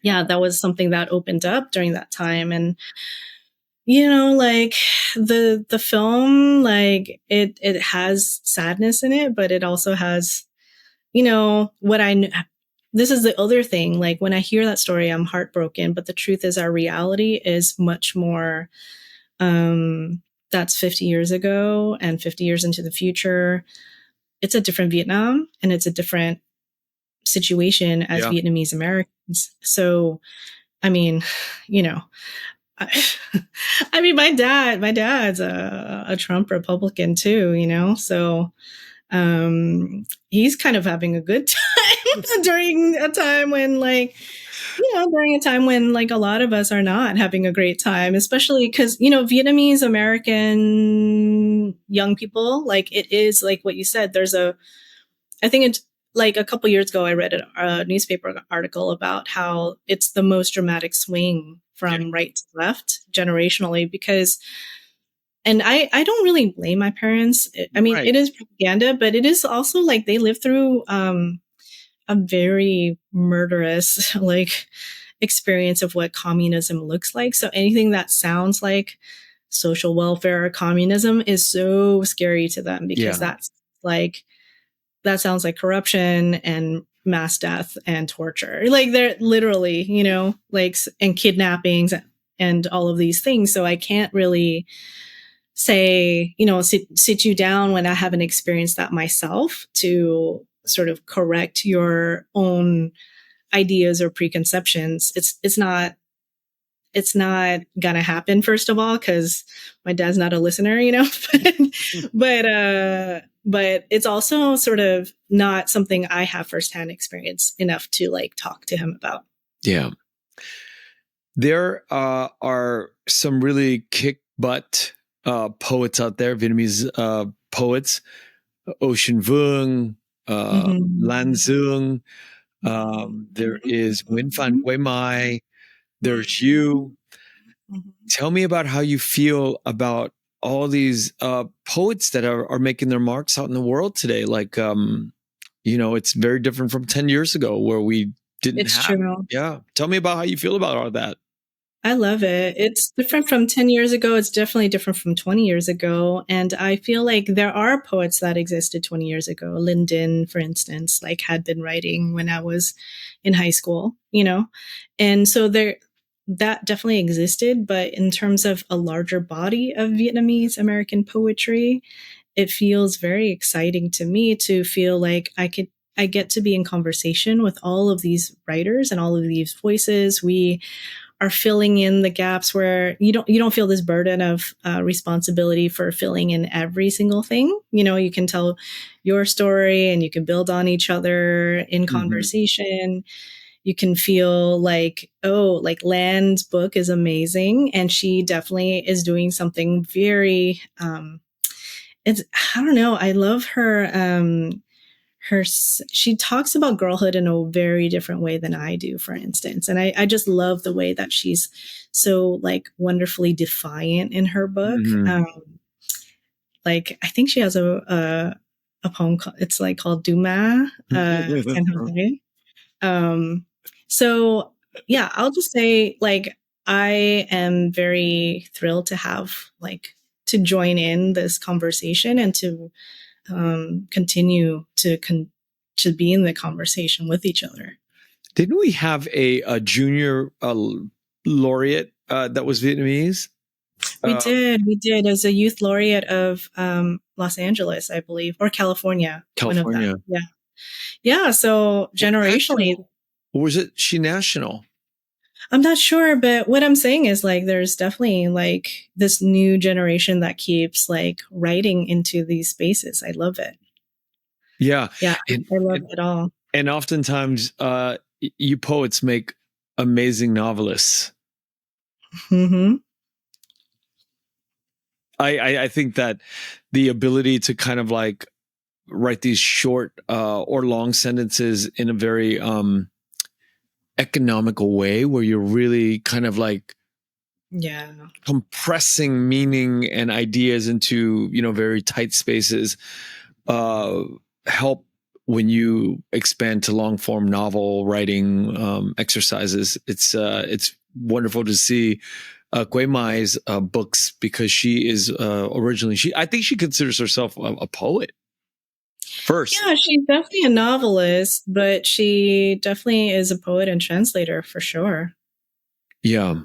yeah, that was something that opened up during that time. And, like the film, like it has sadness in it, but it also has, this is the other thing. Like when I hear that story, I'm heartbroken, but the truth is our reality is much more, that's 50 years ago and 50 years into the future. It's a different Vietnam and it's a different situation as Vietnamese Americans. So, I mean, my dad's a Trump Republican too, so he's kind of having a good time during a time when a lot of us are not having a great time, especially because, Vietnamese American young people, like it is like what you said, I think it's like a couple years ago, I read a newspaper article about how it's the most dramatic swing from right to left generationally because, and I don't really blame my parents. It is propaganda, but it is also like they lived through a very murderous like experience of what communism looks like. So anything that sounds like social welfare or communism is so scary to them because that sounds like corruption and mass death and torture. Like they're literally, and kidnappings and all of these things. So I can't really say, sit you down when I haven't experienced that myself to sort of correct your own ideas or preconceptions. It's not gonna happen, first of all, because my dad's not a listener, but it's also sort of not something I have firsthand experience enough to like talk to him about. Yeah. There are some really kick butt poets out there, Vietnamese poets, Ocean Vuong, Lan Dương. There is Nguyen Phan Quay Mai. There's you. Tell me about how you feel about all these poets that are making their marks out in the world today. Like, it's very different from 10 years ago where we didn't have. True. Yeah. Tell me about how you feel about all that. I love it. It's different from 10 years ago. It's definitely different from 20 years ago. And I feel like there are poets that existed 20 years ago. Linh Dinh, for instance, like had been writing when I was in high school, and so that definitely existed. But in terms of a larger body of Vietnamese American poetry, it feels very exciting to me to feel like I get to be in conversation with all of these writers and all of these voices. We are filling in the gaps where you don't feel this burden of responsibility for filling in every single thing. You can tell your story and you can build on each other in conversation. You can feel like, like Land's book is amazing. And she definitely is doing something very, I don't know. I love her, she talks about girlhood in a very different way than I do, for instance. And I just love the way that she's so like wonderfully defiant in her book. Like I think she has a poem it's like called Duma, San Jose. So yeah, I'll just say like, I am very thrilled to have to join in this conversation and to continue to be in the conversation with each other. Didn't we have a junior laureate that was Vietnamese? We did as a youth laureate of Los Angeles, I believe, or California. California. One of them. Yeah. So generationally, or was she national? I'm not sure, but what I'm saying is like, there's definitely like this new generation that keeps like writing into these spaces. I love it. Yeah. I love it all. And oftentimes, you poets make amazing novelists. Mm-hmm. I think that the ability to kind of like write these short or long sentences in a very economical way, where you're really kind of like compressing meaning and ideas into, you know, very tight spaces, help when you expand to long form novel writing exercises. It's wonderful to see Gui Mai's books, because she is originally, I think she considers herself a poet first. Yeah, she's definitely a novelist, but she definitely is a poet and translator for sure. Yeah.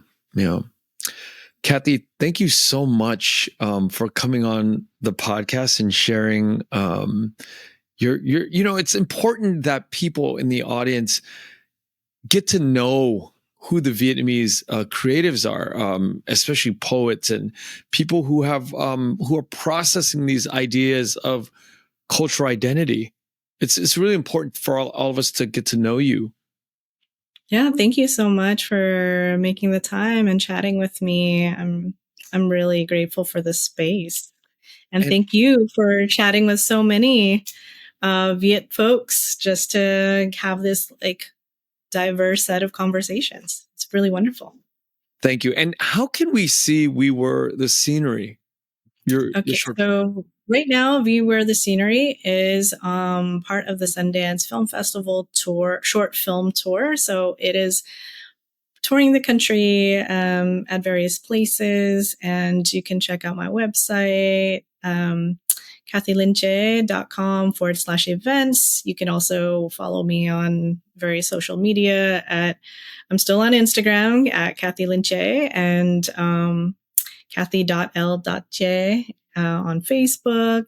Cathy, thank you so much for coming on the podcast and sharing your, you know, it's important that people in the audience get to know who the Vietnamese creatives are, especially poets and people who have who are processing these ideas of cultural identity. It's really important for all of us to get to know you. Yeah, thank you so much for making the time and chatting with me. I'm really grateful for this space. And thank you for chatting with so many Viet folks, just to have this like diverse set of conversations. It's really wonderful. Thank you. And how can we see We Were the Scenery? Your short so right now, We Were the Scenery is part of the Sundance Film Festival tour, short film tour. So it is touring the country at various places, and you can check out my website, cathylinche.com/events. You can also follow me on various social media I'm still on Instagram at Cathy Linh Che, and Cathy.L.J on Facebook.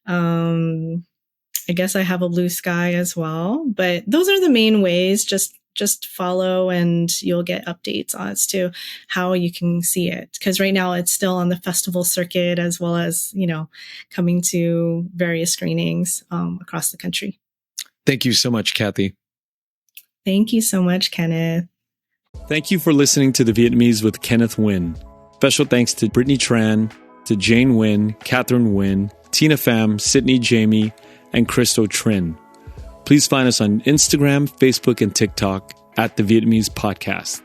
I guess I have a Blue Sky as well, but those are the main ways. Just follow and you'll get updates as to how you can see it. Because right now it's still on the festival circuit, as well as, you know, coming to various screenings across the country. Thank you so much, Cathy. Thank you so much, Kenneth. Thank you for listening to The Vietnamese with Kenneth Nguyen. Special thanks to Brittany Tran, to Jane Nguyen, Catherine Nguyen, Tina Pham, Sydney Jamie, and Christo Trin. Please find us on Instagram, Facebook, and TikTok at The Vietnamese Podcast.